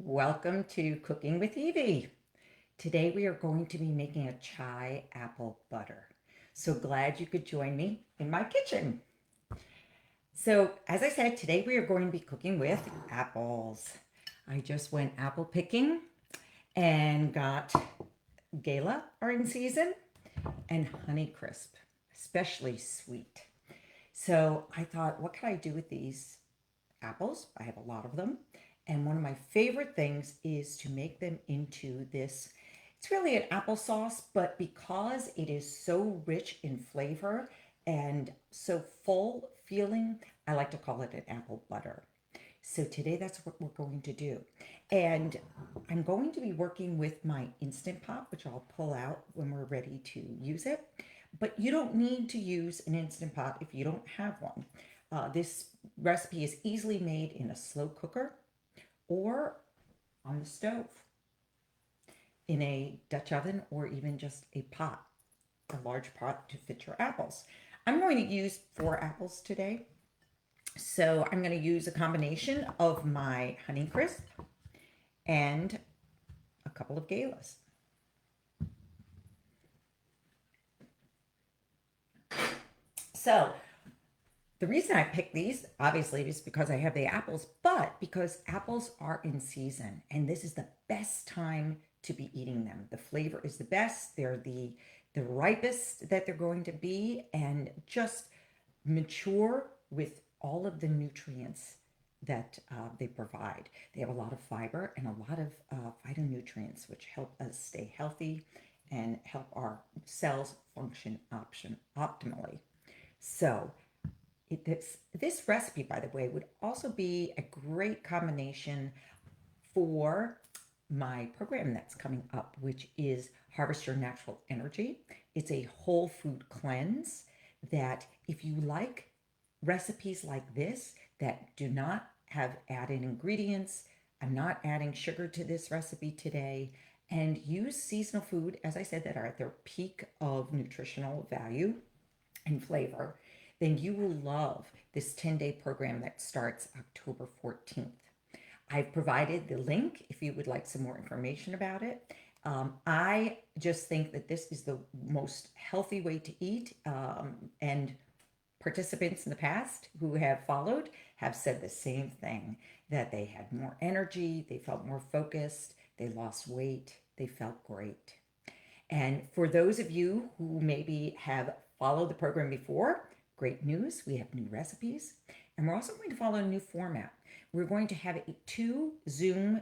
Welcome to Cooking with Evey. Today we are going to be making a chai apple butter. So glad you could join me in my kitchen. So as I said, today we are going to be cooking with apples. I just went apple picking and got Gala are in season and Honeycrisp, especially sweet. So I thought, what can I do with these apples? I have a lot of them. And one of my favorite things is to make them into this. It's really an applesauce, but because it is so rich in flavor and so full feeling, I like to call it an apple butter. So today that's what we're going to do. And I'm going to be working with my Instant Pot, which I'll pull out when we're ready to use it. But you don't need to use an Instant Pot if you don't have one. This recipe is easily made in a slow cooker or on the stove, in a Dutch oven, or even just a pot, a large pot to fit your apples. I'm going to use 4 apples today. So I'm going to use a combination of my Honeycrisp and a couple of Galas. So the reason I picked these, obviously, is because I have the apples, but because apples are in season, and this is the best time to be eating them. The flavor is the best. They're the ripest that they're going to be, and just mature with all of the nutrients that they provide. They have a lot of fiber and a lot of phytonutrients, which help us stay healthy and help our cells function optimally. So this recipe, by the way, would also be a great combination for my program that's coming up, which is Harvest Your Natural Energy. It's a whole food cleanse that, if you like recipes like this that do not have added ingredients, I'm not adding sugar to this recipe today, and use seasonal food, as I said, that are at their peak of nutritional value and flavor, then you will love this 10-day program that starts October 14th. I've provided the link if you would like some more information about it. I just think that this is the most healthy way to eat, and participants in the past who have followed have said the same thing, that they had more energy, they felt more focused, they lost weight, they felt great. And for those of you who maybe have followed the program before, great news, we have new recipes. And we're also going to follow a new format. We're going to have 2 Zoom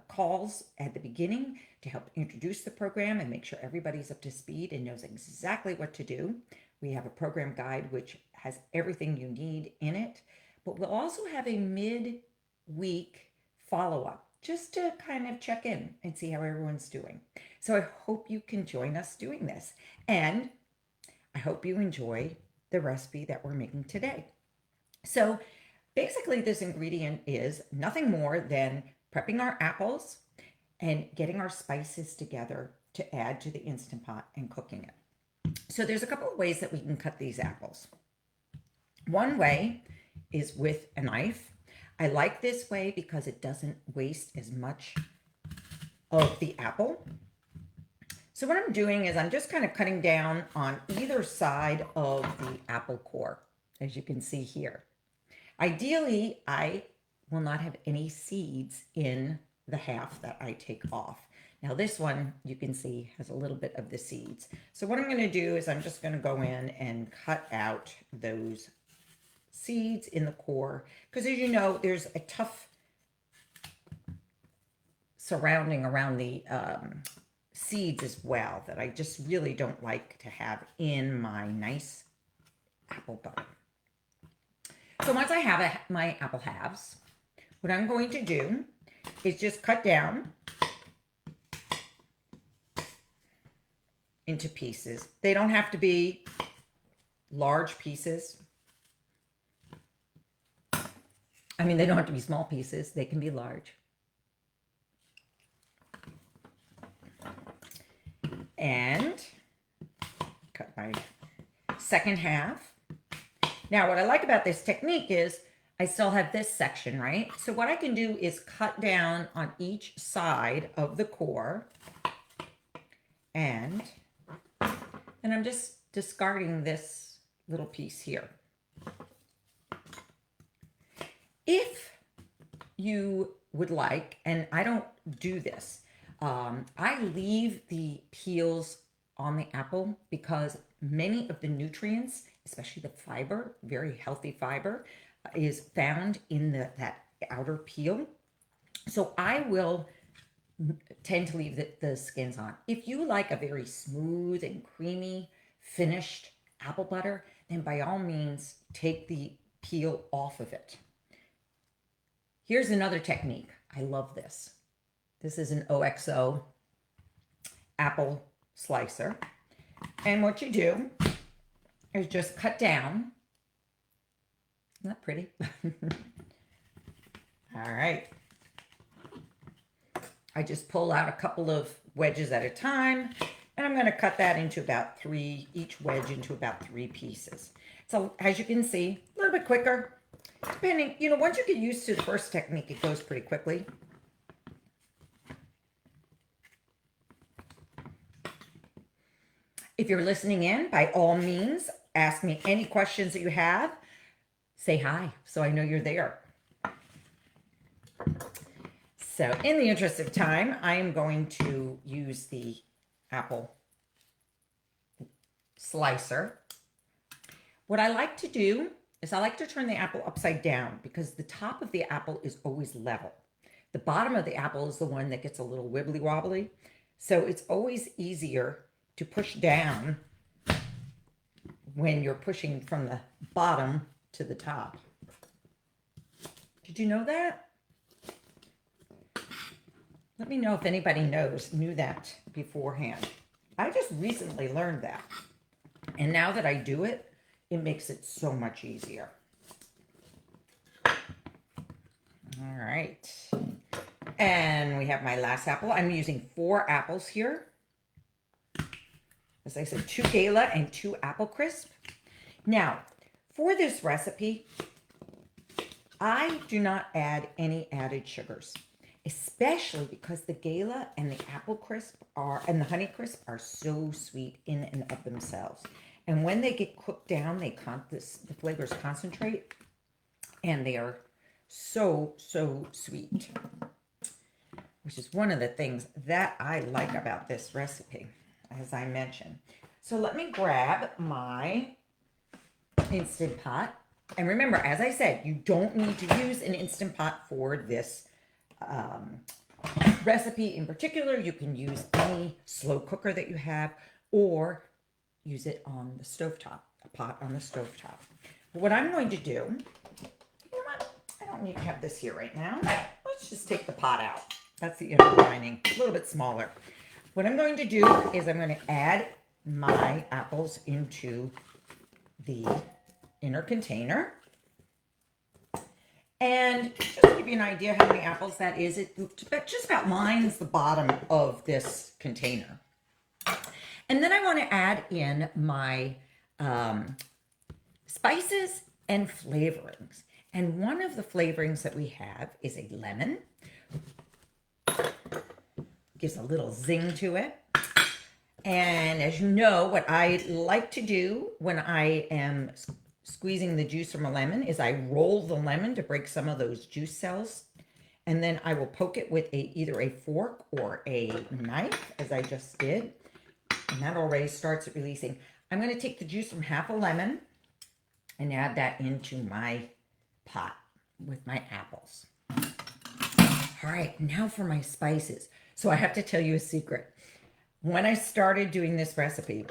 calls at the beginning to help introduce the program and make sure everybody's up to speed and knows exactly what to do. We have a program guide which has everything you need in it, but we'll also have a mid-week follow-up just to kind of check in and see how everyone's doing. So I hope you can join us doing this, and I hope you enjoy the recipe that we're making today. So basically, this ingredient is nothing more than prepping our apples and getting our spices together to add to the Instant Pot and cooking it. So there's a couple of ways that we can cut these apples. One way is with a knife. I like this way because it doesn't waste as much of the apple. So what I'm doing is I'm just kind of cutting down on either side of the apple core, as you can see here. Ideally, I will not have any seeds in the half that I take off. Now this one, you can see, has a little bit of the seeds. So what I'm going to do is I'm just going to go in and cut out those seeds in the core, because as you know, there's a tough surrounding around the seeds as well that I just really don't like to have in my nice apple butter. So once I have my apple halves, what I'm going to do is just cut down into pieces. They don't have to be large pieces. I mean, they don't have to be small pieces. They can be large. And cut my second half. Now, what I like about this technique is I still have this section, right? So what I can do is cut down on each side of the core, and I'm just discarding this little piece here. If you would like, and I don't do this, I leave the peels on the apple because many of the nutrients, especially the fiber, very healthy fiber, is found in that outer peel. So I will tend to leave the skins on. If you like a very smooth and creamy finished apple butter, then by all means take the peel off of it. Here's another technique. I love this. This is an OXO apple slicer. And what you do is just cut down. Isn't that pretty? All right. I just pull out a couple of wedges at a time, and I'm going to cut that into about 3, each wedge into about 3 pieces. So as you can see, a little bit quicker. Depending, once you get used to the first technique, it goes pretty quickly. If you're listening in, by all means, ask me any questions that you have. Say hi, so I know you're there. So in the interest of time, I am going to use the apple slicer. What I like to do is I like to turn the apple upside down because the top of the apple is always level. The bottom of the apple is the one that gets a little wibbly wobbly. So it's always easier to push down when you're pushing from the bottom to the top. Did you know that? Let me know if anybody knew that beforehand. I just recently learned that. And now that I do it, it makes it so much easier. All right. And we have my last apple. I'm using 4 apples here. As I said, 2 Gala and 2 Apple Crisp. Now, for this recipe, I do not add any added sugars, especially because the Gala and the Apple Crisp and the Honey Crisp are so sweet in and of themselves. And when they get cooked down, the flavors concentrate, and they are so, so sweet, which is one of the things that I like about this recipe, as I mentioned. So let me grab my Instant Pot. And remember, as I said, you don't need to use an Instant Pot for this recipe in particular. You can use any slow cooker that you have, or use it on the stovetop, a pot on the stovetop. But what I'm going to do, you know what? I don't need to have this here right now. Let's just take the pot out. That's the inner lining, a little bit smaller. What I'm going to do is I'm going to add my apples into the inner container. And just to give you an idea how many apples that is, it just about lines the bottom of this container. And then I want to add in my spices and flavorings. And one of the flavorings that we have is a lemon. Gives a little zing to it. And as you know, what I like to do when I am squeezing the juice from a lemon is I roll the lemon to break some of those juice cells. And then I will poke it with either a fork or a knife, as I just did. And that already starts it releasing. I'm going to take the juice from half a lemon and add that into my pot with my apples. All right, now for my spices. So I have to tell you a secret. When I started doing this recipe,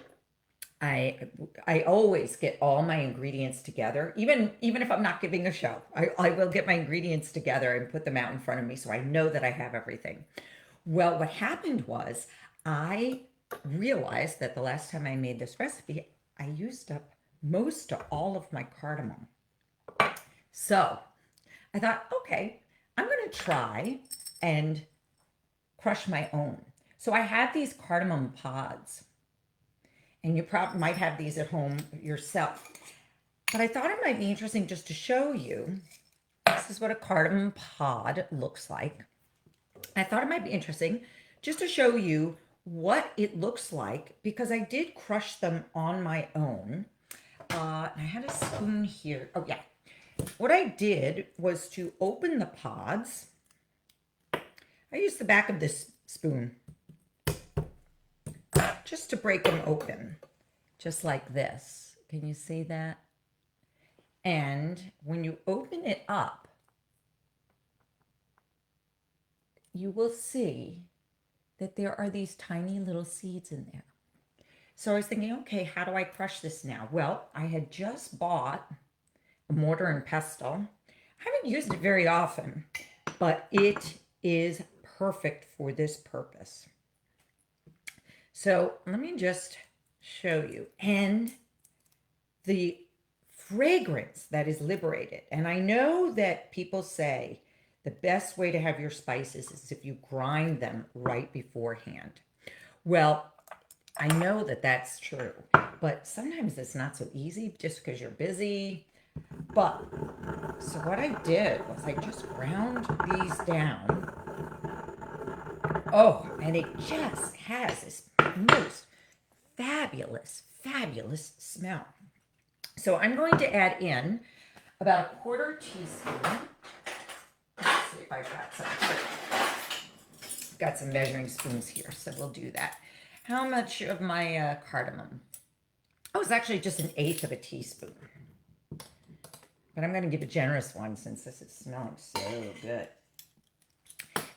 I always get all my ingredients together, even if I'm not giving a show. I will get my ingredients together and put them out in front of me so I know that I have everything. Well, what happened was I realized that the last time I made this recipe, I used up most of all of my cardamom. So I thought, okay, I'm going to try and crush my own. So I have these cardamom pods, and you probably might have these at home yourself. But I thought it might be interesting just to show you is what a cardamom pod looks like. I thought it might be interesting just to show you what it looks like because I did crush them on my own. I had a spoon here. Oh, yeah. What I did was to open the pods. I used the back of this spoon just to break them open, just like this. Can you see that? And when you open it up, you will see that there are these tiny little seeds in there. So I was thinking, okay, how do I crush this now? Well, I had just bought a mortar and pestle. I haven't used it very often, but it is perfect for this purpose. So let me just show you. And the fragrance that is liberated. And I know that people say the best way to have your spices is if you grind them right beforehand. Well, I know that that's true, but sometimes it's not so easy just because you're busy. But so what I did was I just ground these down. Oh, and it just has this most fabulous, fabulous smell. So I'm going to add in about a quarter teaspoon. Let's see if I've got some measuring spoons here, so we'll do that. How much of my cardamom? Oh, it's actually just 1/8 of a teaspoon. But I'm going to give a generous one since this is smelling so good.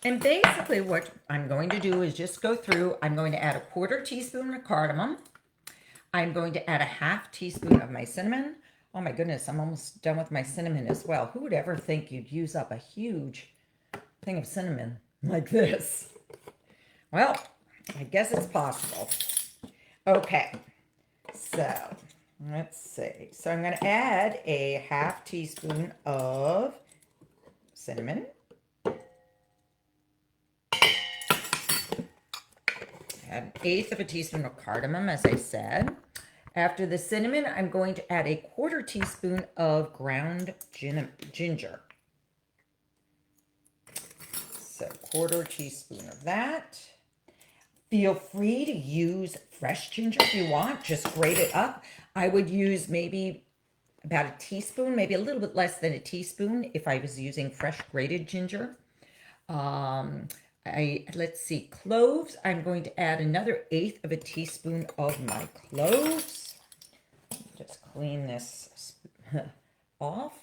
And basically what I'm going to do is just go through. I'm going to add a quarter teaspoon of cardamom. I'm going to add a 1/2 teaspoon of my cinnamon. Oh my goodness, I'm almost done with my cinnamon as well. Who would ever think you'd use up a huge thing of cinnamon like this? Well, I guess it's possible. Okay, so let's see. So I'm going to add a 1/2 teaspoon of cinnamon. Add 1/8 of a teaspoon of cardamom, as I said. After the cinnamon, I'm going to add a quarter teaspoon of ground ginger. So quarter teaspoon of that. Feel free to use fresh ginger if you want. Just grate it up. I would use maybe about a teaspoon, maybe a little bit less than a teaspoon if I was using fresh grated ginger. Let's see, cloves. I'm going to add another 1/8 of a teaspoon of my cloves. Just clean this off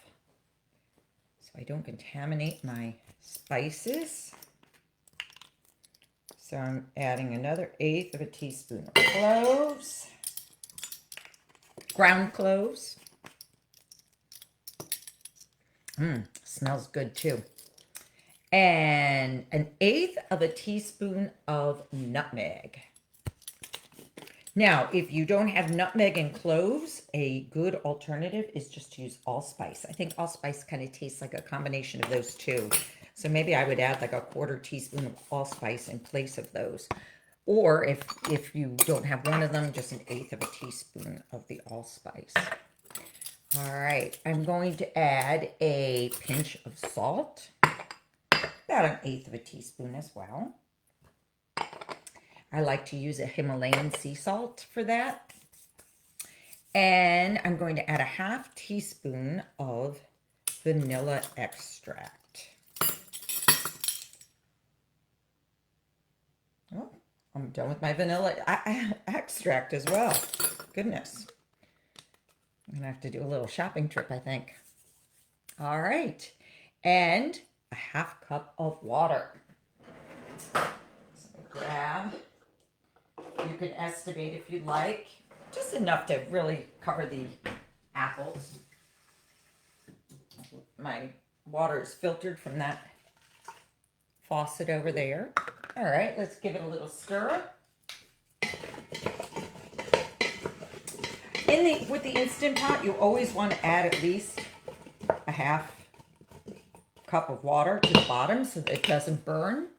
so I don't contaminate my spices. So I'm adding another 1/8 of a teaspoon of cloves, ground cloves. Smells good too. And 1/8 of a teaspoon of nutmeg. Now, if you don't have nutmeg and cloves, a good alternative is just to use allspice. I think allspice kind of tastes like a combination of those two. So maybe I would add like a quarter teaspoon of allspice in place of those. Or if you don't have one of them, just 1/8 of a teaspoon of the allspice. All right, I'm going to add a pinch of salt. About 1/8 of a teaspoon as well. I like to use a Himalayan sea salt for that. And I'm going to add a 1/2 teaspoon of vanilla extract. Oh, I'm done with my vanilla extract as well. Goodness. I'm going to have to do a little shopping trip, I think. All right. And a 1/2 cup of water. So grab. You can estimate if you'd like, just enough to really cover the apples. My water is filtered from that faucet over there. All right, let's give it a little stir. With the Instant Pot, you always want to add at least a 1/2 cup of water to the bottom so that it doesn't burn.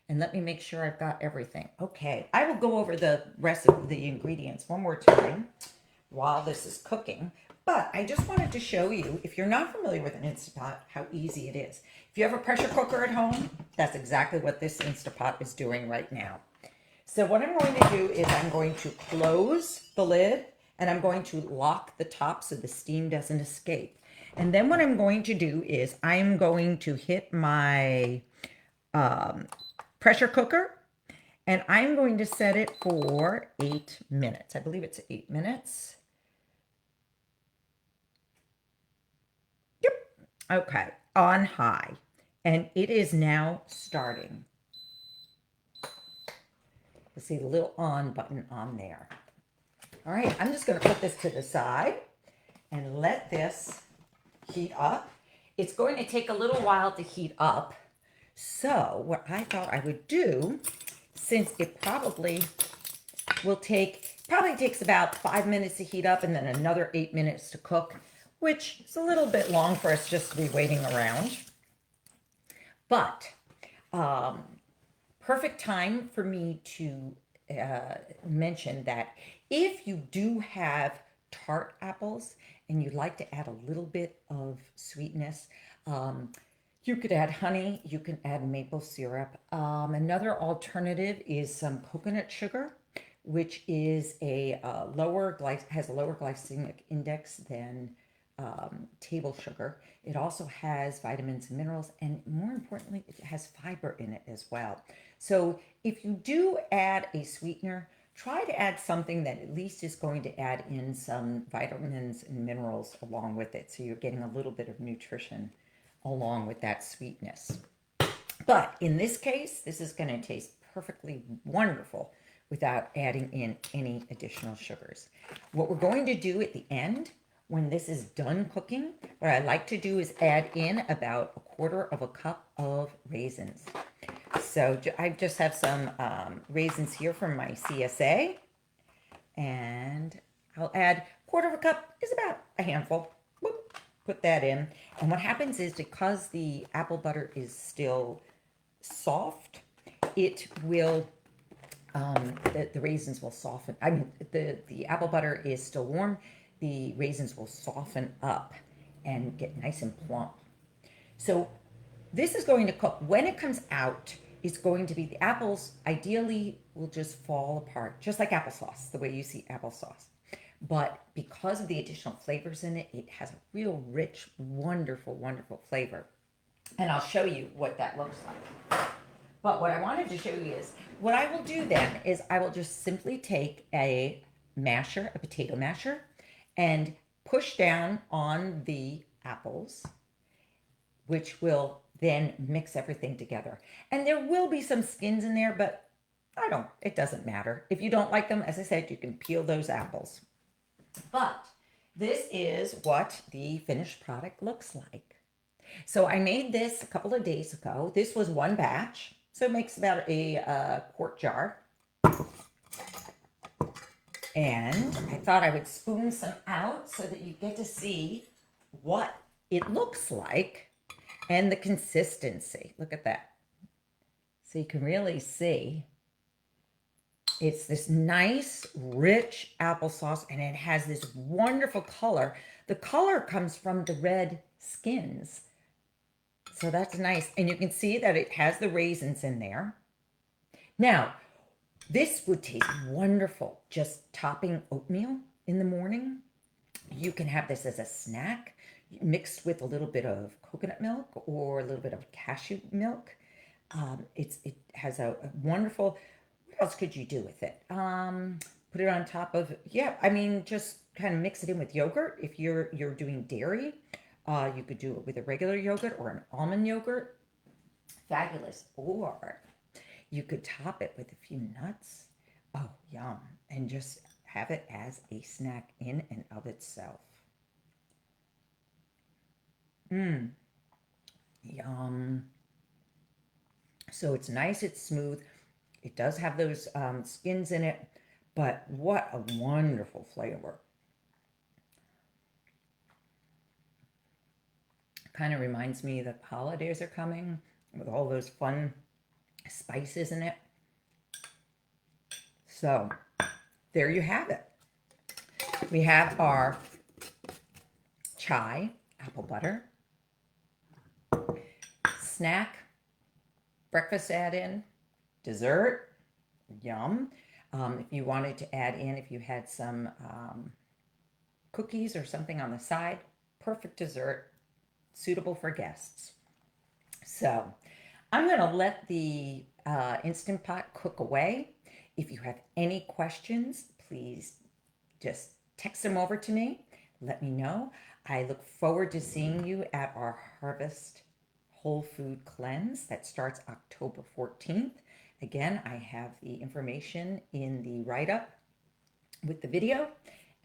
And let me make sure I've got everything. Okay, I will go over the rest of the ingredients one more time while this is cooking. But I just wanted to show you, if you're not familiar with an Instapot, how easy it is. If you have a pressure cooker at home, that's exactly what this Instapot is doing right now. So what I'm going to do is I'm going to close the lid and I'm going to lock the top so the steam doesn't escape. And then what I'm going to do is I'm going to hit my pressure cooker and I'm going to set it for 8 minutes. I believe it's 8 minutes. Yep. Okay, on high. And it is now starting. You see the little on button on there. All right, I'm just going to put this to the side and let this heat up. It's going to take a little while to heat up. So what I thought I would do, since it probably takes about 5 minutes to heat up and then another 8 minutes to cook, which is a little bit long for us just to be waiting around. But perfect time for me to mention that if you do have tart apples and you'd like to add a little bit of sweetness, you could add honey, you can add maple syrup. Another alternative is some coconut sugar, which is has a lower glycemic index than table sugar. It also has vitamins and minerals, and more importantly, it has fiber in it as well. So if you do add a sweetener, try to add something that at least is going to add in some vitamins and minerals along with it, so you're getting a little bit of nutrition along with that sweetness. But in this case, this is going to taste perfectly wonderful without adding in any additional sugars. What we're going to do at the end, when this is done cooking, what I like to do is add in about 1/4 cup of raisins. So I just have some raisins here from my CSA, and I'll add 1/4 cup is about a handful. Whoop, put that in. And what happens is, because the apple butter is still soft, it will, the raisins will soften. I mean, the apple butter is still warm. The raisins will soften up and get nice and plump. So this is going to cook. When it comes out, it's going to be, the apples ideally will just fall apart, just like applesauce, the way you see applesauce. But because of the additional flavors in it, it has a real rich, wonderful, wonderful flavor. And I'll show you what that looks like. But what I wanted to show you is, what I will do then is I will just simply take a masher, a potato masher, and push down on the apples, which will then mix everything together. And there will be some skins in there, but it doesn't matter. If you don't like them, as I said, you can peel those apples. But this is what the finished product looks like. So I made this a couple of days ago. This was one batch, so it makes about a quart jar. And I thought I would spoon some out so that you get to see what it looks like and the consistency. Look at that. So you can really see it's this nice, rich applesauce, and it has this wonderful color. The color comes from the red skins. So that's nice. And you can see that it has the raisins in there. Now, this would taste wonderful just topping oatmeal in the morning. You can have this as a snack mixed with a little bit of coconut milk or a little bit of cashew milk. It has a wonderful, what else could you do with it? Put it on top of, just kind of mix it in with yogurt. If you're doing dairy, you could do it with a regular yogurt or an almond yogurt. Fabulous. Or you could top it with a few nuts. Oh, yum. And just have it as a snack in and of itself. Yum. So it's nice, it's smooth. It does have those skins in it, but what a wonderful flavor. Kind of reminds me that holidays are coming with all those fun spices in it. So there you have it. We have our chai, apple butter, snack, breakfast add-in, dessert, yum. If you wanted to add in, if you had some cookies or something on the side, perfect dessert, suitable for guests. So I'm going to let the Instant Pot cook away. If you have any questions, please just text them over to me. Let me know. I look forward to seeing you at our Harvest Whole Food Cleanse that starts October 14th. Again, I have the information in the write-up with the video,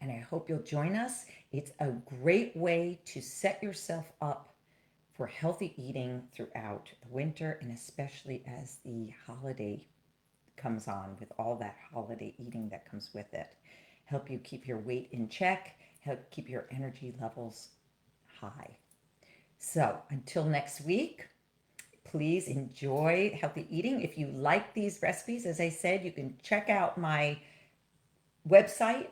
and I hope you'll join us. It's a great way to set yourself up for healthy eating throughout the winter, and especially as the holiday comes on with all that holiday eating that comes with it. Help you keep your weight in check, help keep your energy levels high. So until next week, please enjoy healthy eating. If you like these recipes, as I said, you can check out my website,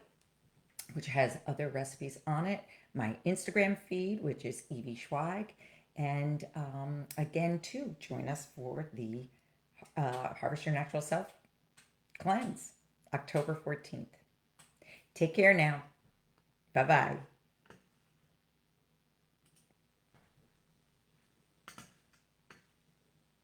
which has other recipes on it, my Instagram feed, which is Evey Schweig, and again, too, join us for the Harvest Your Natural Self Cleanse, October 14th. Take care now. Bye-bye.